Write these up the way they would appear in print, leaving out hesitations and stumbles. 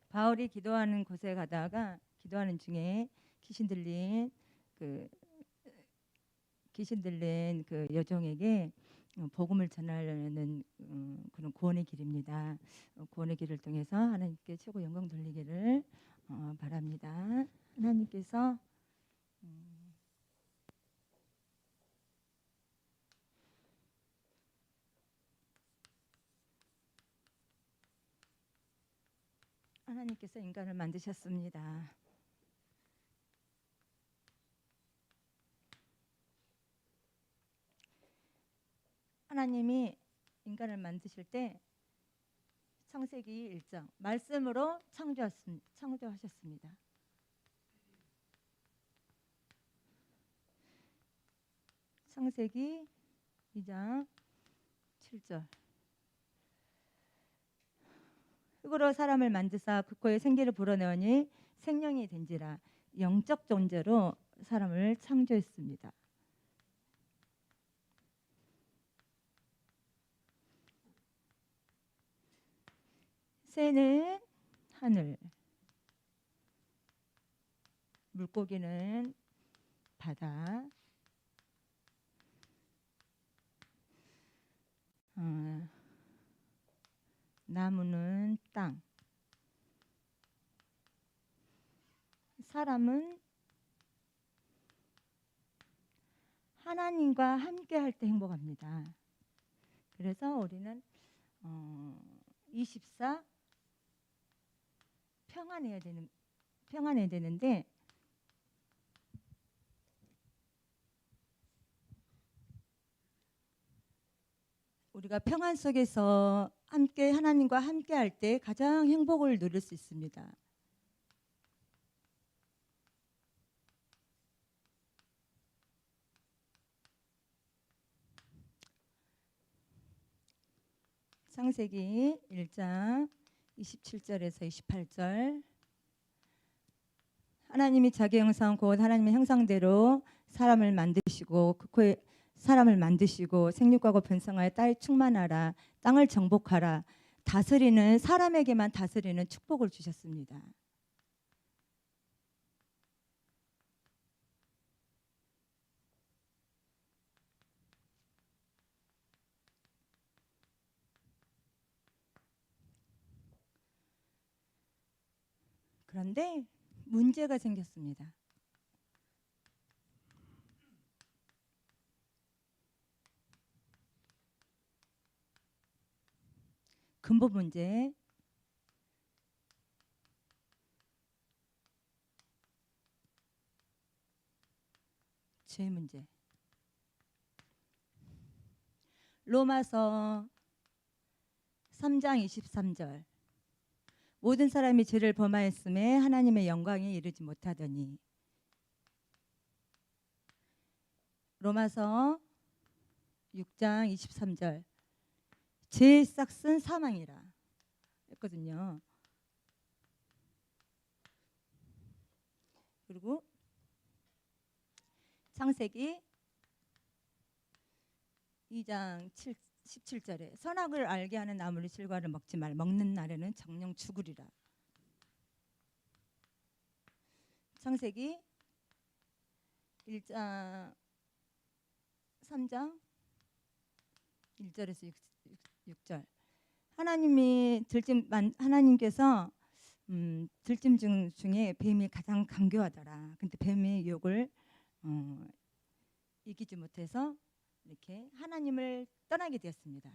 바울이 기도하는 곳에 가다가 기도하는 중에 귀신 들린 그 여종에게 복음을 전하려는 그런 구원의 길입니다. 구원의 길을 통해서 하나님께 최고 영광 돌리기를 바랍니다. 하나님께서 인간을 만드셨습니다. 하나님이 인간을 만드실 때 창세기 1장 말씀으로 창조하셨습니다. 창세기 2장 7절 흙으로 사람을 만드사 그 코에 생기를 불어넣으니 생명이 된지라. 영적 존재로 사람을 창조했습니다. 새는 하늘, 물고기는 바다, 나무는 땅, 사람은 하나님과 함께 할 때 행복합니다. 그래서 우리는 24 평안해야 되는데 우리가 평안 속에서 함께 하나님과 함께 할 때 가장 행복을 누릴 수 있습니다. 창세기 1장 27절에서 28절 하나님이 자기 형상 곧 하나님의 형상대로 사람을 만드시고 그 코에 사람을 만드시고 생육하고 번성하여 땅에 충만하라 땅을 정복하라 사람에게만 다스리는 축복을 주셨습니다. 그런데 문제가 생겼습니다. 근본 문제. 죄 문제. 로마서 3장 23절 모든 사람이 죄를 범하였음에 하나님의 영광에 이르지 못하더니. 로마서 6장 23절 죄의 싹은 사망이라 했거든요. 그리고 창세기 2장 17절에 선악을 알게 하는 나무의 실과를 먹지 말 먹는 날에는 정령 죽으리라. 창세기 1장 3장 1절에서 6절 하나님께서 들짐 중에 뱀이 가장 강교하더라. 근데 뱀의 유혹을 이기지 못해서 이렇게 하나님을 떠나게 되었습니다.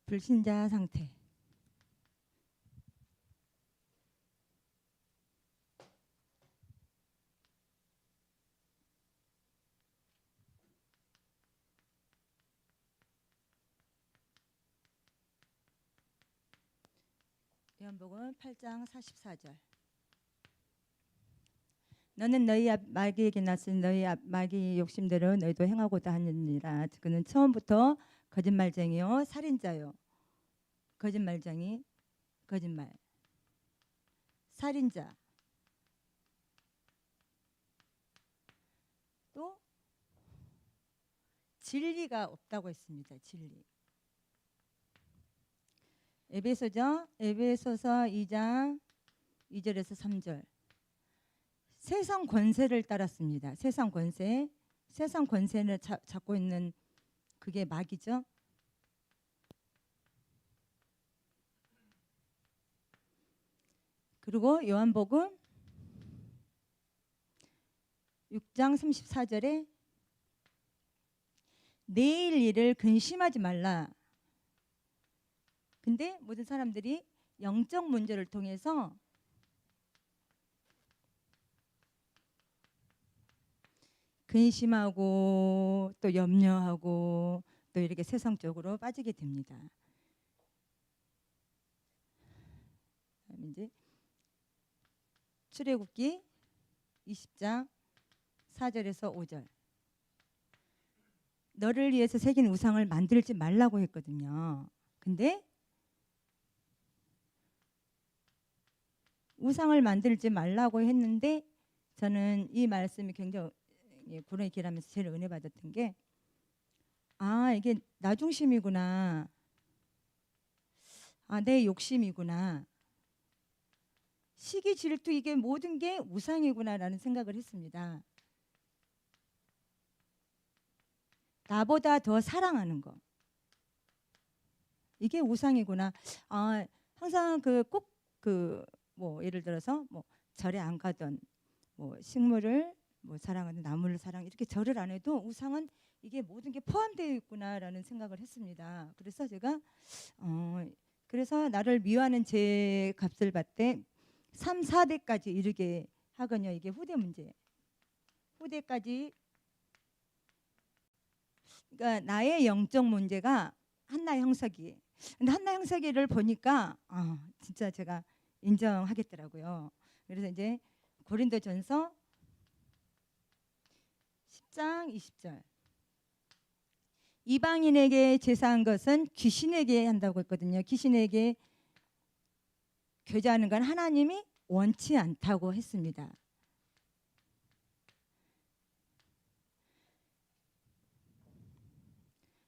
불신자 상태. 요한복음 8장 44절 너는 너희 앞 마귀에게 났으니 너희 앞 마귀 욕심대로 너희도 행하고자 하느니라. 그는 처음부터 거짓말쟁이요 살인자요. 거짓말쟁이, 거짓말, 살인자. 또 진리가 없다고 했습니다. 진리. 에베소서 2장 2절에서 3절. 세상 권세를 따랐습니다. 세상 권세를 잡고 있는 그게 마귀죠. 그리고 요한복음 6장 34절에 내일 일을 근심하지 말라. 근데 모든 사람들이 영적 문제를 통해서 근심하고 또 염려하고 또 이렇게 세상적으로 빠지게 됩니다. 이제 출애굽기 20장 4절에서 5절. 너를 위해서 새긴 우상을 만들지 말라고 했거든요. 근데 우상을 만들지 말라고 했는데 저는 이 말씀이 굉장히 구론에 길하면서 제일 은혜 받았던 게 이게 나 중심이구나. 내 욕심이구나. 시기 질투 이게 모든 게 우상이구나라는 생각을 했습니다. 나보다 더 사랑하는 거. 이게 우상이구나. 항상 뭐 예를 들어서 뭐 절에 안 가던 뭐 식물을 뭐 사랑하는 나무를 사랑 이렇게 절을 안 해도 우상은 이게 모든 게 포함되어 있구나라는 생각을 했습니다. 그래서 제가 그래서 나를 미워하는 죄 값을 받되 3, 4대까지 이르게 하거든요. 이게 후대 문제. 후대까지 그러니까 나의 영적 문제가 한나 형사기. 근데 한나 형사기를 보니까 진짜 제가 인정하겠더라고요. 그래서 이제 고린도전서 10장 20절. 이방인에게 제사한 것은 귀신에게 한다고 했거든요. 귀신에게 교제하는 건 하나님이 원치 않다고 했습니다.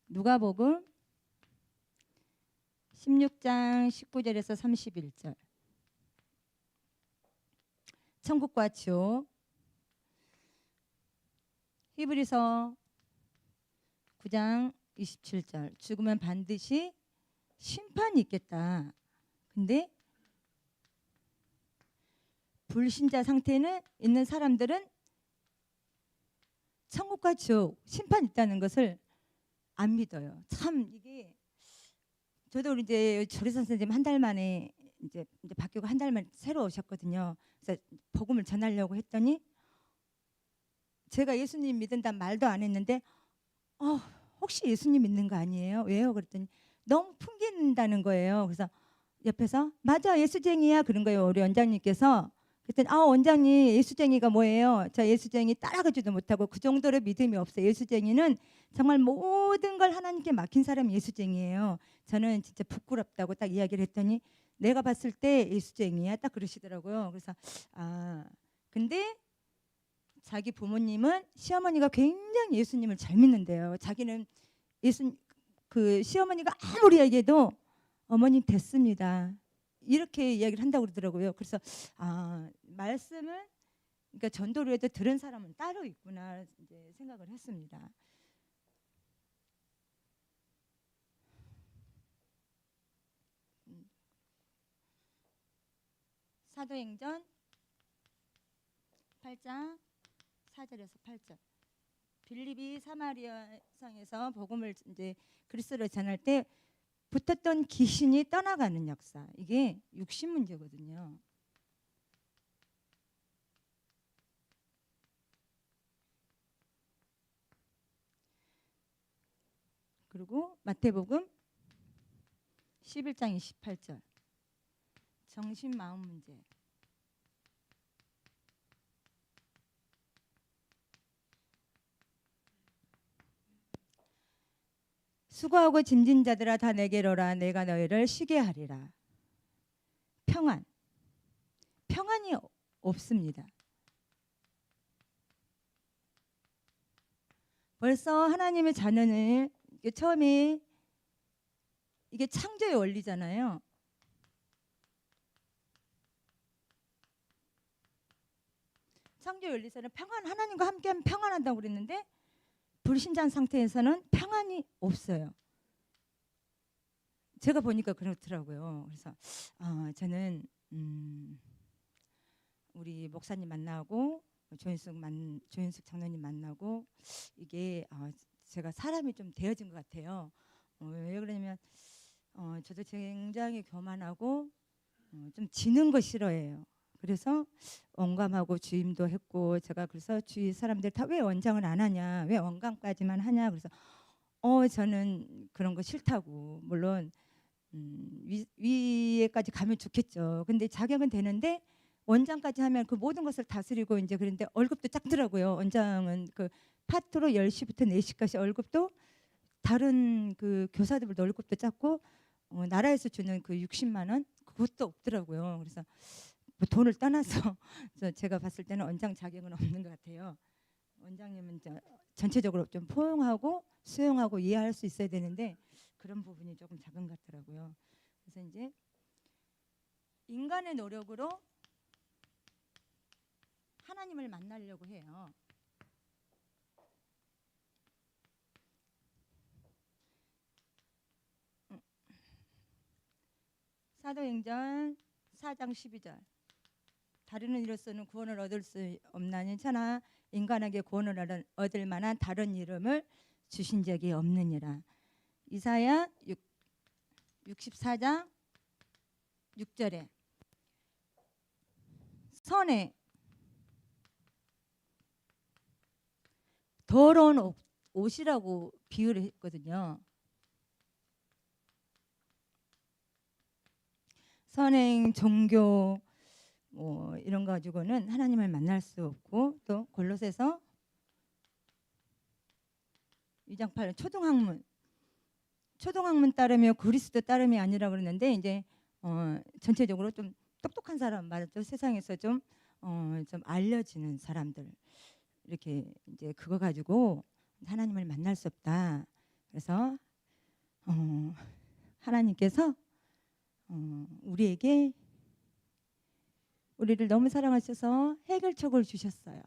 누가복음 16장 19절에서 31절. 천국과 지옥. 히브리서 9장 27절. 죽으면 반드시 심판이 있겠다. 근데 불신자 상태는 있는 사람들은 천국과 지옥, 심판 있다는 것을 안 믿어요. 참 이게 저도 이제 조리 선생님 한 달 만에 이제 바뀌고 한 달 만에 새로 오셨거든요. 그래서 복음을 전하려고 했더니 제가 예수님 믿는다 말도 안 했는데 혹시 예수님 믿는 거 아니에요? 왜요? 그랬더니 너무 풍기는다는 거예요. 그래서 옆에서 맞아 예수쟁이야 그런 거예요. 우리 원장님께서. 그랬더니 원장님 예수쟁이가 뭐예요? 저 예수쟁이 따라가지도 못하고 그 정도로 믿음이 없어요. 예수쟁이는 정말 모든 걸 하나님께 맡긴 사람이 예수쟁이에요. 저는 진짜 부끄럽다고 딱 이야기를 했더니 내가 봤을 때 예수쟁이야 딱 그러시더라고요. 그래서 근데 자기 부모님은 시어머니가 굉장히 예수님을 잘 믿는데요. 자기는 시어머니가 아무리 얘기해도 어머님 됐습니다. 이렇게 이야기를 한다고 그러더라고요. 그래서 말씀을 그러니까 전도를 해도 들은 사람은 따로 있구나 이제 생각을 했습니다. 사도행전 8장 4절에서 8절. 빌립이 사마리아 성에서 복음을 이제 그리스도로 전할 때 붙었던 귀신이 떠나가는 역사. 이게 육신 문제거든요. 그리고 마태복음 11장 28절. 정신 마음 문제. 수고하고 짐진 자들아 다 내게로 오라. 내가 너희를 쉬게 하리라. 평안이 없습니다. 벌써 하나님의 자녀는 처음에 이게 창조의 원리잖아요. 창조의 원리에서는 하나님과 함께하면 평안한다고 그랬는데 불신자한 상태에서는 평안이 없어요. 제가 보니까 그렇더라고요. 그래서 저는 우리 목사님 만나고 조윤숙 장로님 만나고 이게 제가 사람이 좀 되어진 것 같아요. 왜 그러냐면 저도 굉장히 교만하고 좀 지는 거 싫어해요. 그래서 원감하고 주임도 했고 제가 그래서 주위 사람들 다 왜 원장을 안 하냐, 왜 원감까지만 하냐, 그래서 저는 그런 거 싫다고. 물론 위에까지 가면 좋겠죠. 근데 자격은 되는데 원장까지 하면 그 모든 것을 다스리고 이제 그런데 월급도 작더라고요. 원장은 그 파트로 10시부터 4시까지 월급도 다른 그 교사들보다 월급도 작고 나라에서 주는 그 60만 원 그것도 없더라고요. 그래서 뭐 돈을 떠나서 제가 봤을 때는 원장 자격은 없는 것 같아요. 원장님은 전체적으로 좀 포용하고 수용하고 이해할 수 있어야 되는데 그런 부분이 조금 작은 것 같더라고요. 그래서 이제 인간의 노력으로 하나님을 만나려고 해요. 사도행전 4장 12절. 다른 이로서는 구원을 얻을 수 없나니 차나 인간에게 구원을 얻을 만한 다른 이름을 주신 적이 없느니라. 이사야 64장 6절에 선에 더러운 옷이라고 비유를 했거든요. 선행, 종교 뭐 이런 거 가지고는 하나님을 만날 수 없고, 또 골로새서 2장 8절 초등학문 따르며 그리스도 따름이 아니라 그러는데 이제 전체적으로 좀 똑똑한 사람 말이죠. 세상에서 좀 알려지는 사람들 이렇게 이제 그거 가지고 하나님을 만날 수 없다. 그래서 하나님께서 우리를 너무 사랑하셔서 해결책을 주셨어요.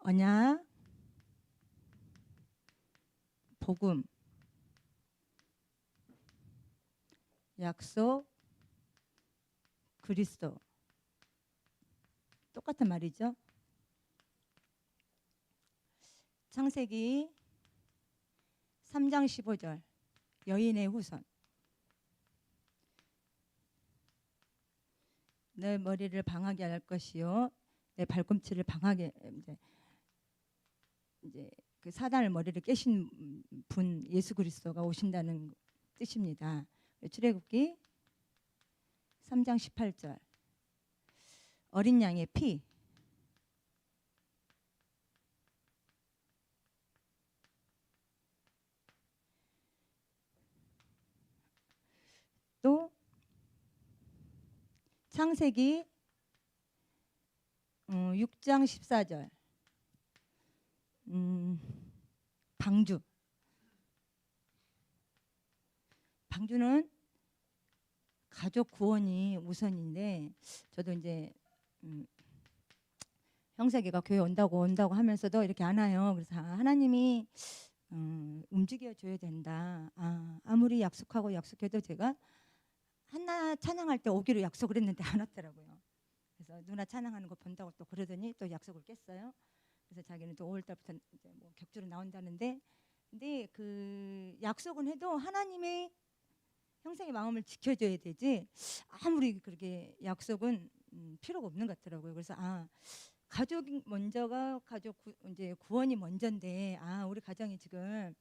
언약, 복음, 약속, 그리스도. 똑같은 말이죠. 창세기 3장 15절 여인의 후손. 내 머리를 방하게 할 것이요 내 발꿈치를 방하게 이제 그 사단을 머리를 깨신 분 예수 그리스도가 오신다는 뜻입니다. 출애굽기 3장 18절 어린 양의 피. 또 창세기 6장 14절 방주는 가족 구원이 우선인데 저도 이제 형사기가 교회 온다고 하면서도 이렇게 안 와요. 그래서 하나님이 움직여 줘야 된다. 아무리 약속해도 제가 한나 찬양할 때 오기로 약속을 했는데 안 왔더라고요. 그래서 누나 찬양하는 거 본다고 또 그러더니 또 약속을 깼어요. 그래서 자기는 또 5월달부터 이제 뭐 격주로 나온다는데, 근데 그 약속은 해도 하나님의 형생의 마음을 지켜줘야 되지 아무리 그렇게 약속은 필요가 없는 것 같더라고요. 그래서 가족이 먼저가 이제 구원이 먼저인데 우리 가정이 지금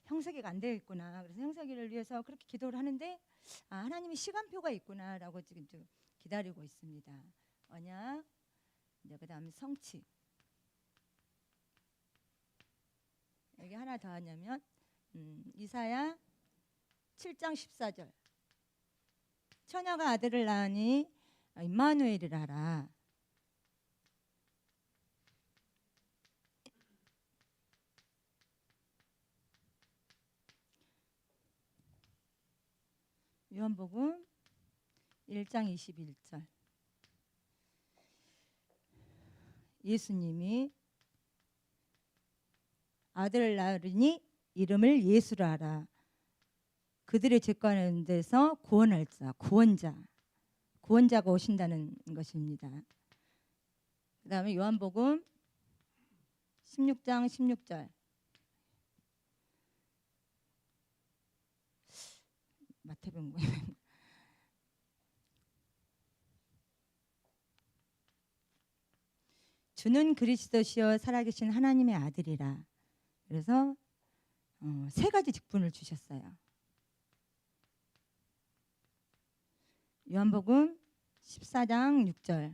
형석이가 안 되어 있구나. 그래서 형석이를 위해서 그렇게 기도를 하는데 하나님이 시간표가 있구나라고 지금 좀 기다리고 있습니다. 언약, 이제 그다음에 성취. 여기 하나 더 하냐면 이사야 7장 14절. 처녀가 아들을 낳으니 임마누엘이라 하라. 요한복음 1장 21절. 예수님이 아들을 낳으니 이름을 예수라 하라. 그들의 죄 가운데서 구원할 자, 구원자가 오신다는 것입니다. 그 다음에 요한복음 16장 16절. 마태복음 주는 그리스도시요 살아계신 하나님의 아들이라. 그래서 세 가지 직분을 주셨어요. 요한복음 14장 6절.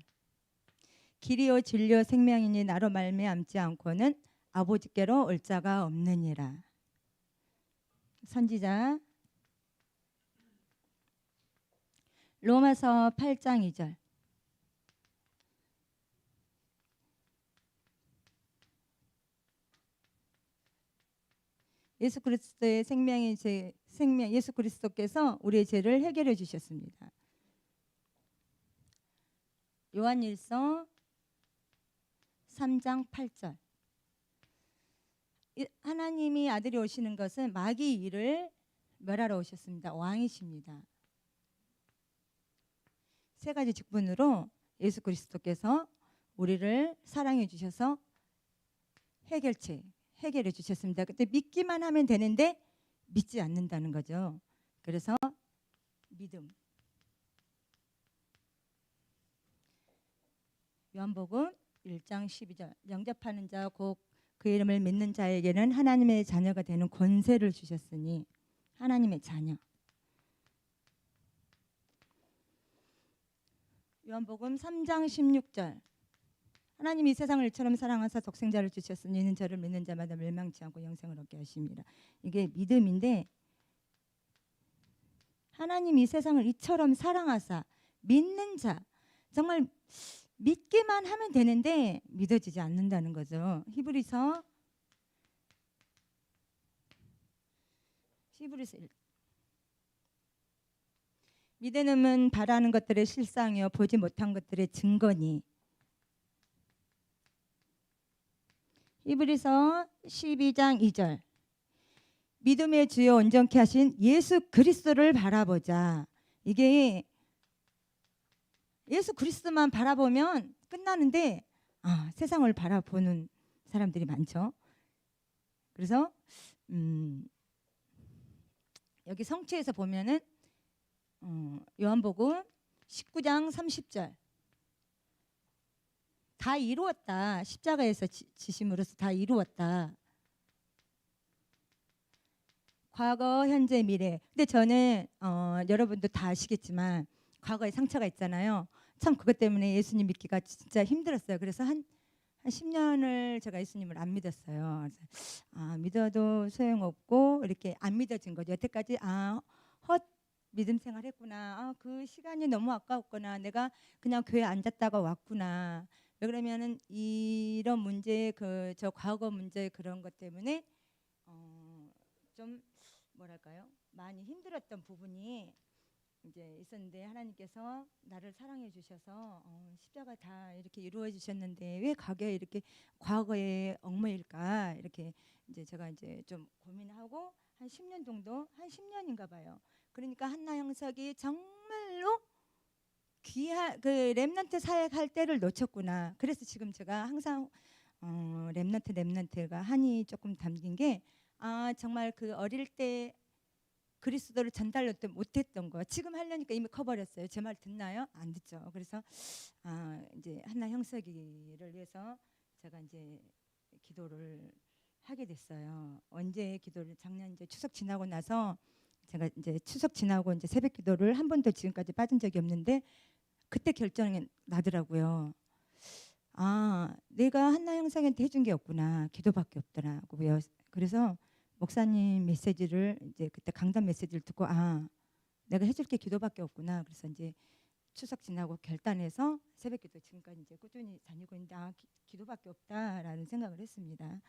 길이요 진리요 생명이니 나로 말미암지 않고는 아버지께로 올 자가 없느니라. 선지자 로마서 8장 2절. 예수 그리스도의 생명이 예수 그리스도께서 우리의 죄를 해결해 주셨습니다. 요한일서 3장 8절. 하나님이 아들이 오시는 것은 마귀 일을 멸하러 오셨습니다. 왕이십니다. 세 가지 직분으로 예수 그리스도께서 우리를 사랑해 주셔서 해결해 주셨습니다. 근데 믿기만 하면 되는데 믿지 않는다는 거죠. 그래서 믿음. 요한복음 1장 12절. 영접하는 자 곧 그 이름을 믿는 자에게는 하나님의 자녀가 되는 권세를 주셨으니. 하나님의 자녀. 요한복음 3장 16절. 하나님이 세상을 이처럼 사랑하사 독생자를 주셨으니 이는 저를 믿는 자마다 멸망치 않고 영생을 얻게 하심이라. 이게 믿음인데, 하나님이 세상을 이처럼 사랑하사, 믿는 자, 정말 믿기만 하면 되는데 믿어지지 않는다는 거죠. 히브리서 1. 믿음은 바라는 것들의 실상이요 보지 못한 것들의 증거니. 히브리서 12장 2절. 믿음의 주요 온전케 하신 예수 그리스도를 바라보자. 이게 예수 그리스도만 바라보면 끝나는데 세상을 바라보는 사람들이 많죠. 그래서 여기 성취에서 보면은 요한복음 19장 30절. 다 이루었다. 십자가에서 지심으로써 다 이루었다. 과거, 현재, 미래. 근데 저는 여러분도 다 아시겠지만 과거에 상처가 있잖아요. 참 그것 때문에 예수님 믿기가 진짜 힘들었어요. 그래서 한 10년을 제가 예수님을 안 믿었어요. 그래서 믿어도 소용없고 이렇게 안 믿어진 거죠. 여태까지 헛 믿음 생활했구나. 그 시간이 너무 아까웠구나. 내가 그냥 교회 앉았다가 왔구나. 왜 그러면은 이런 문제, 저 과거 문제 그런 것 때문에 좀 뭐랄까요? 많이 힘들었던 부분이 이제 있었는데, 하나님께서 나를 사랑해 주셔서 십자가 다 이렇게 이루어 주셨는데 왜 과거에 얽매일까? 이렇게 이제 제가 이제 좀 고민하고 한 10년 정도, 한 10년인가 봐요. 그러니까 한나 형석이 정말로 그 렘넌트 사역할 때를 놓쳤구나. 그래서 지금 제가 항상 렘넌트가 한이 조금 담긴 게 정말 그 어릴 때 그리스도를 전달 못했던 거 지금 하려니까 이미 커버렸어요. 제 말 듣나요? 안 듣죠. 그래서 이제 한나 형석이를 위해서 제가 이제 기도를 하게 됐어요. 언제 기도를 작년 이제 추석 지나고 나서 제가 이제 추석 지나고 이제 새벽 기도를 한 번도 지금까지 빠진 적이 없는데 그때 결정이 나더라고요. 아, 내가 한나 형사한테 해준 게 없구나. 기도밖에 없더라고요. 그래서 목사님 메시지를 이제 그때 강단 메시지를 듣고 아, 내가 해줄 게 기도밖에 없구나. 그래서 이제 추석 지나고 결단해서 새벽기도 지금까지 이제 꾸준히 다니고 있는데 아, 기도밖에 없다라는 생각을 했습니다.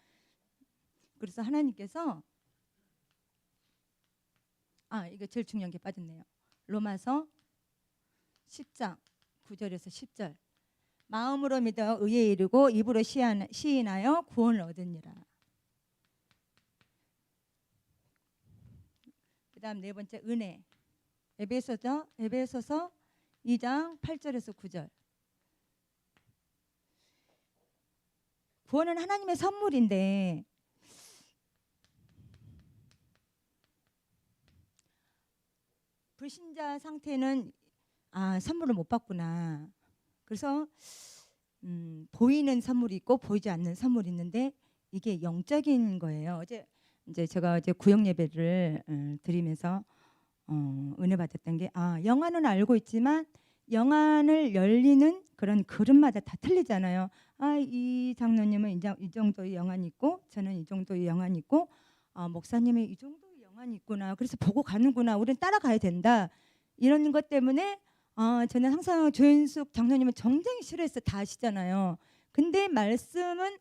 그래서 하나님께서 아, 이거 제일 중요한 게 빠졌네요. 로마서 10장 9절에서 10절. 마음으로 믿어 의에 이르고 입으로 시인하여 구원을 얻으니라. 그다음 네 번째 은혜. 에베소서 2장 8절에서 9절. 구원은 하나님의 선물인데 불신자 상태는 아, 선물을 못 받구나. 그래서 보이는 선물이 있고 보이지 않는 선물이 있는데 이게 영적인 거예요. 어제 이제 제가 이제 구역 예배를 드리면서 은혜 받았던 게 아, 영안은 알고 있지만 영안을 열리는 그런 그릇마다 다 틀리잖아요. 아, 이 장로님은 이 정도의 영안이 있고 저는 이 정도의 영안이 있고 목사님은 이 정도의 영안이 있구나. 그래서 보고 가는구나. 우리는 따라가야 된다. 이런 것 때문에 저는 항상 조윤숙 장로님은 정정이 싫어해서 다 아시잖아요. 근데 말씀은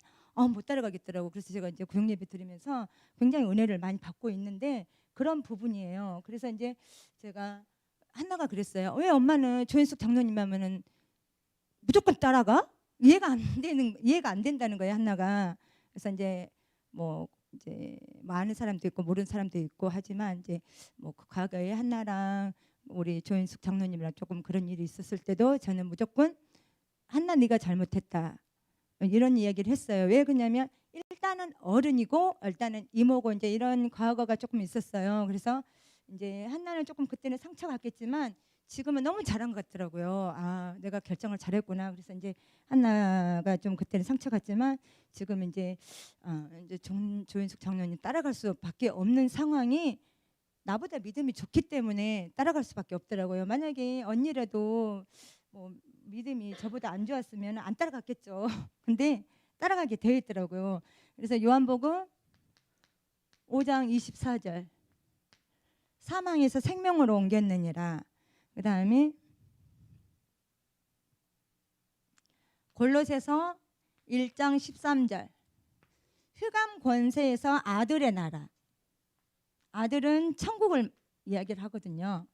못 따라가겠더라고. 그래서 제가 이제 구역 예배 드리면서 굉장히 은혜를 많이 받고 있는데 그런 부분이에요. 그래서 이제 제가 한나가 그랬어요. 왜 엄마는 조윤숙 장로님 하면은 무조건 따라가? 이해가 안 된다는 거예요, 한나가. 그래서 이제 뭐 아는 사람도 있고 모르는 사람도 있고 하지만 이제 그 과거에 한나랑 우리 조인숙 장로님이랑 조금 그런 일이 있었을 때도 저는 무조건 한나 네가 잘못했다 이런 이야기를 했어요. 왜 그러냐면 일단은 어른이고 일단은 이모고 이제 이런 과거가 조금 있었어요. 그래서 이제 한나는 조금 그때는 상처가 갔겠지만 지금은 너무 잘한 것 같더라고요. 아, 내가 결정을 잘했구나. 그래서 이제 한나가 좀 그때는 상처가 갔지만 지금 이제 조인숙 장로님 따라갈 수밖에 없는 상황이 나보다 믿음이 좋기 때문에 따라갈 수밖에 없더라고요. 만약에 언니라도 뭐 믿음이 저보다 안 좋았으면 안 따라갔겠죠. 근데 따라가게 되어 있더라고요. 그래서 요한복음 5장 24절 사망에서 생명으로 옮겼느니라. 그 다음에 골로새서 1장 13절 흑암 권세에서 아들의 나라. 아들은 천국을 이야기를 하거든요.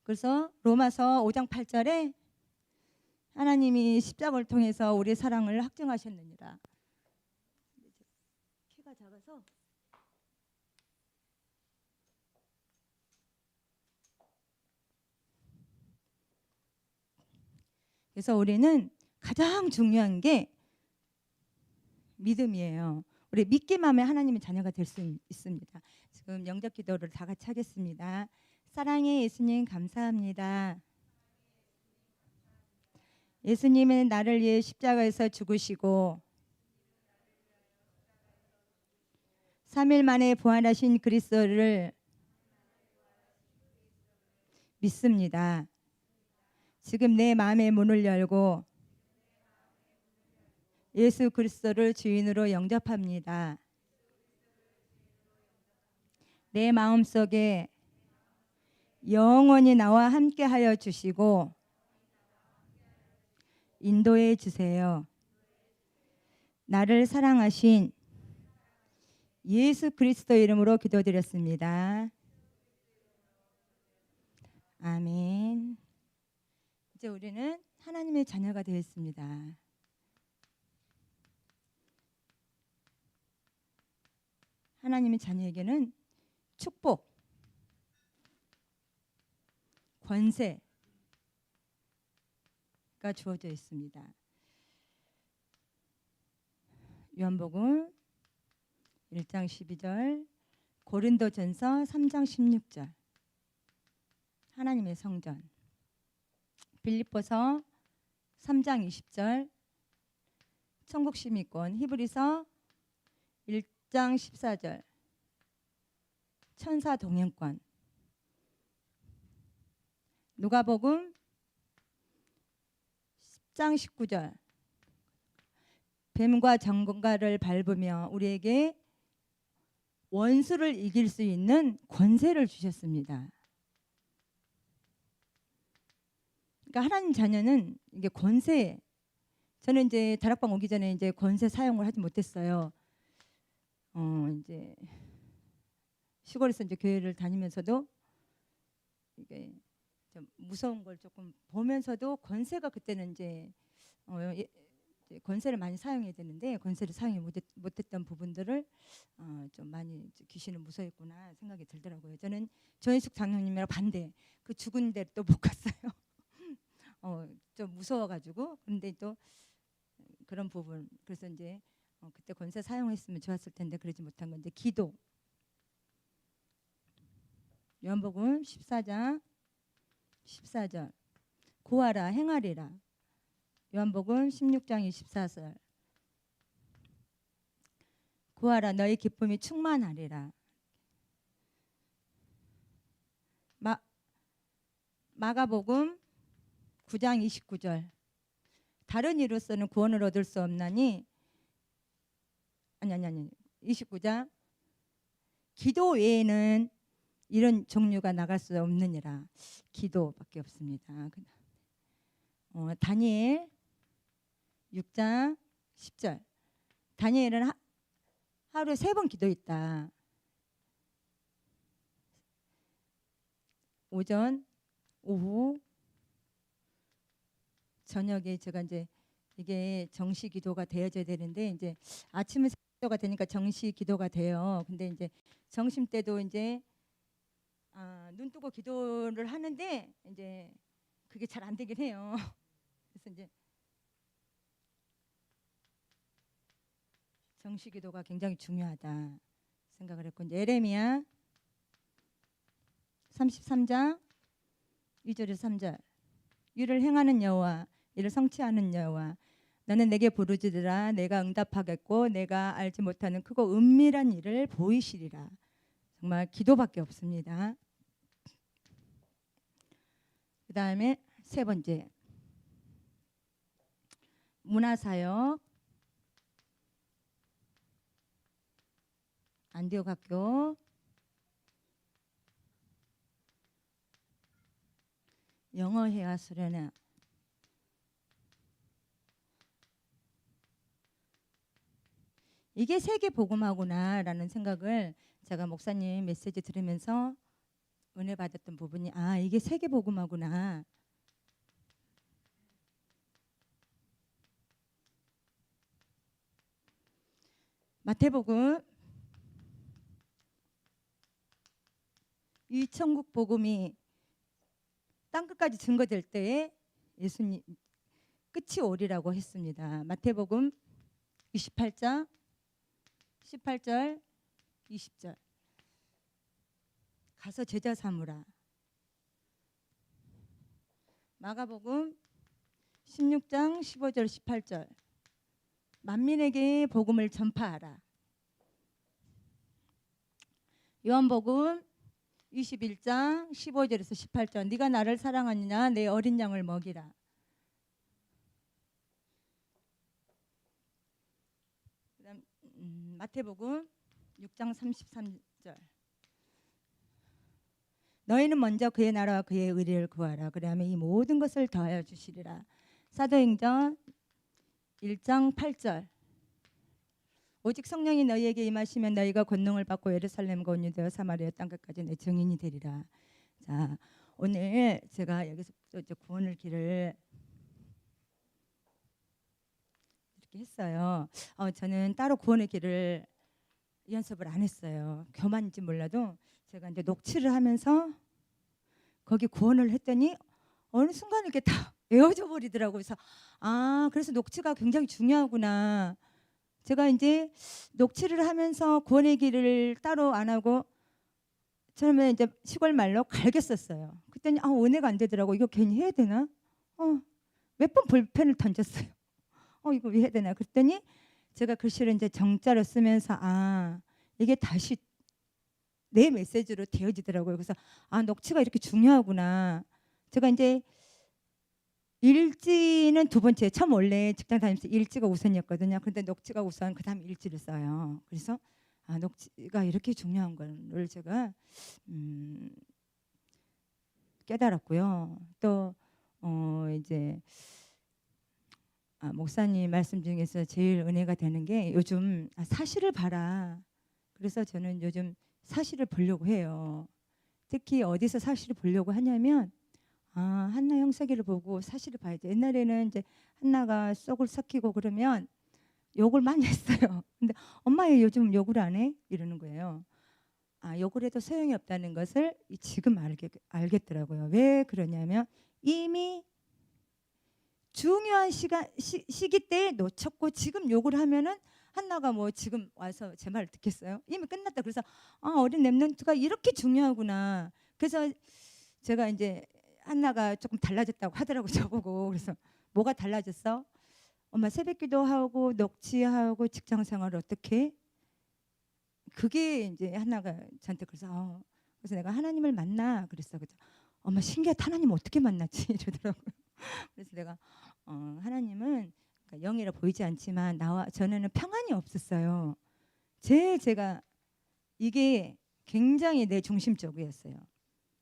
그래서 로마서 5장 8절에 하나님이 십자가를 통해서 우리의 사랑을 확증하셨느니라. 키가 작아서 그래서 우리는 가장 중요한 게 믿음이에요. 우리 믿기만 하면 하나님의 자녀가 될 수 있습니다. 지금 영접 기도를 다 같이 하겠습니다. 사랑의 예수님 감사합니다. 예수님은 나를 위해 십자가에서 죽으시고 3일 만에 부활하신 그리스도를 믿습니다. 지금 내 마음의 문을 열고 예수 그리스도를 주인으로 영접합니다. 내 마음속에 영원히 나와 함께하여 주시고 인도해 주세요. 나를 사랑하신 예수 그리스도 이름으로 기도드렸습니다. 아멘. 이제 우리는 하나님의 자녀가 되었습니다. 하나님의 자녀에게는 축복, 권세가 주어져 있습니다. 요한복음 1장 12절, 고린도전서 3장 16절, 하나님의 성전, 빌립보서 3장 20절, 천국 시민권, 히브리서 1장 14절, 천사 동행권, 누가복음 10장 19절. 뱀과 정갈을 밟으며 우리에게 원수를 이길 수 있는 권세를 주셨습니다. 그러니까 하나님 자녀는 이게 권세. 저는 이제 다락방 오기 전에 이제 권세 사용을 하지 못했어요. 이제 시골에서 이제 교회를 다니면서도 이게 좀 무서운 걸 조금 보면서도 권세가 그때는 이제 권세를 많이 사용해야 되는데 권세를 사용이 못했던 부분들을 좀 많이 귀신은 무서웠구나 생각이 들더라고요. 저는 조인숙 장로님이랑 반대. 그 죽은 데 또 못 갔어요. 좀 무서워가지고. 근데 또 그런 부분. 그래서 이제 그때 권세 사용했으면 좋았을 텐데 그러지 못한 건데 기도. 요한복음 14장 14절. 구하라 행하리라. 요한복음 16장 24절. 구하라 너희 기쁨이 충만하리라. 마가복음 9장 29절. 다른 이로서는 구원을 얻을 수 없나니 아니 29장. 기도 외에는 이런 종류가 나갈 수 없느니라. 기도밖에 없습니다. 다니엘 6장 10절. 다니엘은 하루에 3번 기도했다. 오전, 오후, 저녁에 제가 이제 이게 정시 기도가 되어져야 되는데 이제 아침에 기도가 되니까 정시 기도가 돼요. 근데 이제 점심 때도 이제 눈 뜨고 기도를 하는데 이제 그게 잘 안 되긴 해요. 그래서 이제 정시 기도가 굉장히 중요하다 생각을 했고 이제 예레미야 33장 2절에서 3절. 일을 행하는 여호와 이를 성취하는 여호와 너는 내게 부르짖으라 내가 응답하겠고 내가 알지 못하는 크고 은밀한 일을 보이시리라. 정말 기도밖에 없습니다. 그 다음에 3번째 문화사역 안디옥 학교 영어회화 수련회. 이게 세계 복음화구나라는 생각을 제가 목사님 메시지 들으면서 은혜 받았던 부분이 이게 세계 복음화구나. 마태복음 이 천국 복음이 땅끝까지 증거될 때에 예수님 끝이 오리라고 했습니다. 마태복음 28장 18절 20절. 가서 제자 삼으라. 마가복음 16장 15절 18절. 만민에게 복음을 전파하라. 요한복음 21장 15절에서 18절. 네가 나를 사랑하느냐 내 어린 양을 먹이라. 그다음 마태복음 6장 33절. 너희는 먼저 그의 나라와 그의 의를 구하라. 그리하면 이 모든 것을 더하여 주시리라. 사도행전 1장 8절. 오직 성령이 너희에게 임하시면 너희가 권능을 받고 예루살렘과 온 유대와 사마리아 땅끝까지 내 증인이 되리라. 자, 오늘 제가 여기서 이제 구원의 길을 이렇게 했어요. 저는 따로 구원의 길을 연습을 안 했어요. 교만인지 몰라도 제가 이제 녹취를 하면서 거기 구원을 했더니 어느 순간 이렇게 다 외워져 버리더라고요. 그래서 그래서 녹취가 굉장히 중요하구나. 제가 이제 녹취를 하면서 구원의 길을 따로 안 하고 처음에 이제 시골 말로 갈겼었어요. 그랬더니 은혜가 안 되더라고. 이거 괜히 해야 되나? 몇 번 볼펜을 던졌어요. 이거 왜 해야 되나? 그랬더니 제가 글씨를 이제 정자로 쓰면서 이게 다시 내 메시지로 되어지더라고요. 그래서 녹취가 이렇게 중요하구나. 제가 이제 일지는 두 번째, 처음 원래 직장 다니면서 일지가 우선이었거든요. 근데 녹지가 우선, 그다음 일지를 써요. 그래서 아, 녹지가 이렇게 중요한 거를 제가 음, 깨달았고요. 또 이제 목사님 말씀 중에서 제일 은혜가 되는 게 요즘 사실을 봐라. 그래서 저는 요즘 사실을 보려고 해요. 특히 어디서 사실을 보려고 하냐면 한나 형사기를 보고 사실을 봐야 돼. 옛날에는 이제 한나가 쏙을 삭히고 그러면 욕을 많이 했어요. 근데 엄마 왜 요즘 욕을 안 해? 이러는 거예요. 욕을 해도 소용이 없다는 것을 지금 알겠더라고요. 왜 그러냐면 이미 중요한 시기 때에 놓쳤고 지금 욕을 하면은 한나가 뭐 지금 와서 제 말을 듣겠어요? 이미 끝났다. 그래서 어린 랩런트가 이렇게 중요하구나. 그래서 제가 이제 한나가 조금 달라졌다고 하더라고 저보고. 그래서 뭐가 달라졌어? 엄마 새벽기도 하고 녹취하고 직장생활을 어떻게 해? 그게 이제 한나가 저한테 그래서 내가 하나님을 만나 그랬어. 그래서 엄마 신기하다. 하나님 어떻게 만났지? 이러더라고요. 그래서 내가 하나님은 그러니까 영이라 보이지 않지만 나와 전에는 평안이 없었어요. 제가 이게 굉장히 내 중심적이었어요.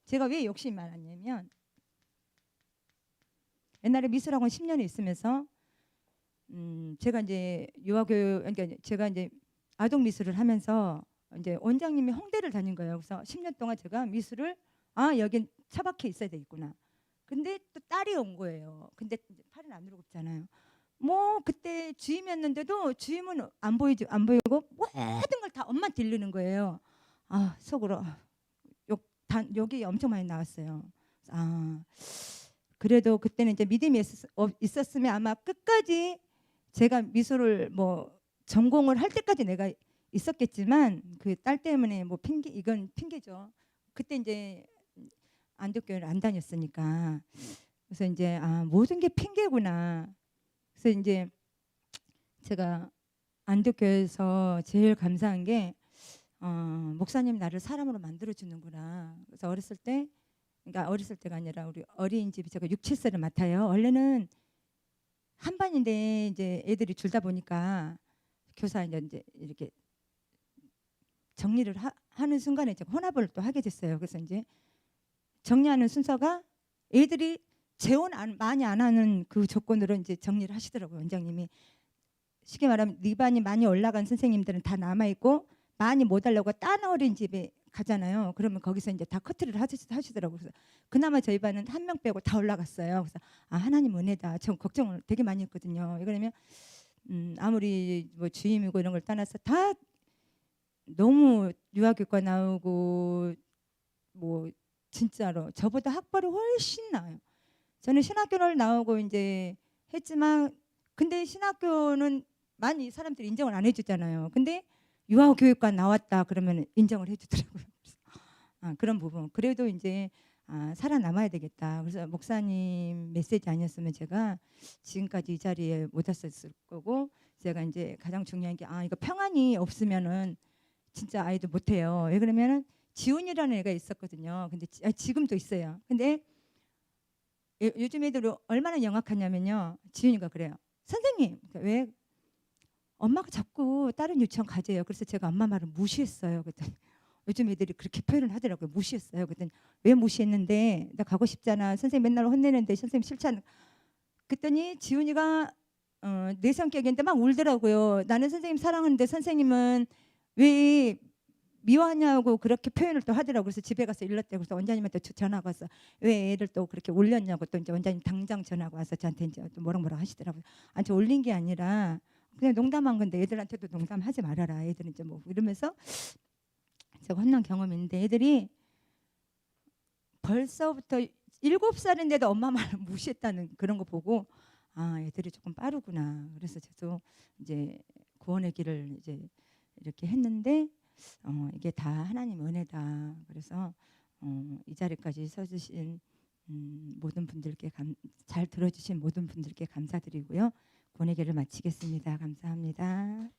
제가 왜 욕심이 많았냐면 옛날에 미술학원 10년에 있으면서 제가 이제 유아교육 그러니까 제가 이제 아동 미술을 하면서 이제 원장님이 홍대를 다닌 거예요. 그래서 10년 동안 제가 미술을 여긴 처박혀 있어야 되겠구나. 근데 또 딸이 온 거예요. 근데 팔은 안으로 굽잖아요. 뭐 그때 주임이었는데도 주임은 안 보이고 모든 걸 다 엄마한테 일르는 거예요. 속으로 욕이 엄청 많이 나왔어요. 그래도 그때는 이제 믿음이 있었으면 아마 끝까지 제가 미술을 뭐 전공을 할 때까지 내가 있었겠지만 그 딸 때문에 뭐 이건 핑계죠. 그때 이제 안독교회를 안 다녔으니까. 그래서 이제 모든 게 핑계구나. 그래서 이제 제가 안독교회에서 제일 감사한 게 목사님 나를 사람으로 만들어 주는구나. 그래서 어렸을 때가 아니라 우리 어린이집이 제가 6, 7세를 맡아요. 원래는 한 반인데 이제 애들이 줄다 보니까 교사 이제 이렇게 정리를 하는 순간에 제가 혼합을 또 하게 됐어요. 그래서 이제 정리하는 순서가 애들이 재원 많이 안 하는 그 조건으로 이제 정리를 하시더라고요. 원장님이. 쉽게 말하면 네 반이 많이 올라간 선생님들은 다 남아 있고 많이 못 하려고 딴 어린이집에 가잖아요. 그러면 거기서 이제 다 커트를 하시더라고요. 그래서 그나마 저희 반은 한 명 빼고 다 올라갔어요. 그래서 하나님 은혜다. 전 걱정을 되게 많이 했거든요. 그러면 아무리 뭐 주임이고 이런 걸 떠나서 다 너무 유아교과 나오고 뭐 진짜로 저보다 학벌이 훨씬 나아요. 저는 신학교를 나오고 이제 했지만 근데 신학교는 많이 사람들이 인정을 안 해주잖아요. 근데 유아교육과 나왔다 그러면 인정을 해주더라고요. 그런 부분. 그래도 이제 살아남아야 되겠다. 그래서 목사님 메시지 아니었으면 제가 지금까지 이 자리에 못 왔었을 거고 제가 이제 가장 중요한 게 이거 평안이 없으면은 진짜 아이도 못해요. 왜 그러면은 지훈이라는 애가 있었거든요. 근데 지금도 있어요. 근데 요즘 애들 얼마나 영악하냐면요. 지훈이가 그래요. 선생님, 왜 엄마가 자꾸 다른 유치원 가재요. 그래서 제가 엄마 말을 무시했어요. 그랬더니 요즘 애들이 그렇게 표현을 하더라고요. 무시했어요. 그랬더니 왜 무시했는데 나 가고 싶잖아. 선생님 맨날 혼내는데 선생님 싫잖아. 그랬더니 지훈이가 내 성격인데 막 울더라고요. 나는 선생님 사랑하는데 선생님은 왜 미워하냐고 그렇게 표현을 또 하더라고요. 그래서 집에 가서 일렀대요. 그래서 원장님한테 전화가 와서 왜 애를 또 그렇게 올렸냐고 또 이제 원장님 당장 전화가 와서 저한테 이제 또 뭐라 하시더라고요. 저 올린 게 아니라 그냥 농담한 건데 애들한테도 농담하지 말아라. 애들은 이제 뭐 이러면서 제가 혼난 경험이 있는데 애들이 벌써부터 7살인데도 엄마 말을 무시했다는 그런 거 보고 애들이 조금 빠르구나. 그래서 저도 이제 구원의 길을 이제 이렇게 했는데 이게 다 하나님 은혜다. 그래서 이 자리까지 서주신 모든 분들께 잘 들어주신 모든 분들께 감사드리고요. 구원의 길을 마치겠습니다. 감사합니다.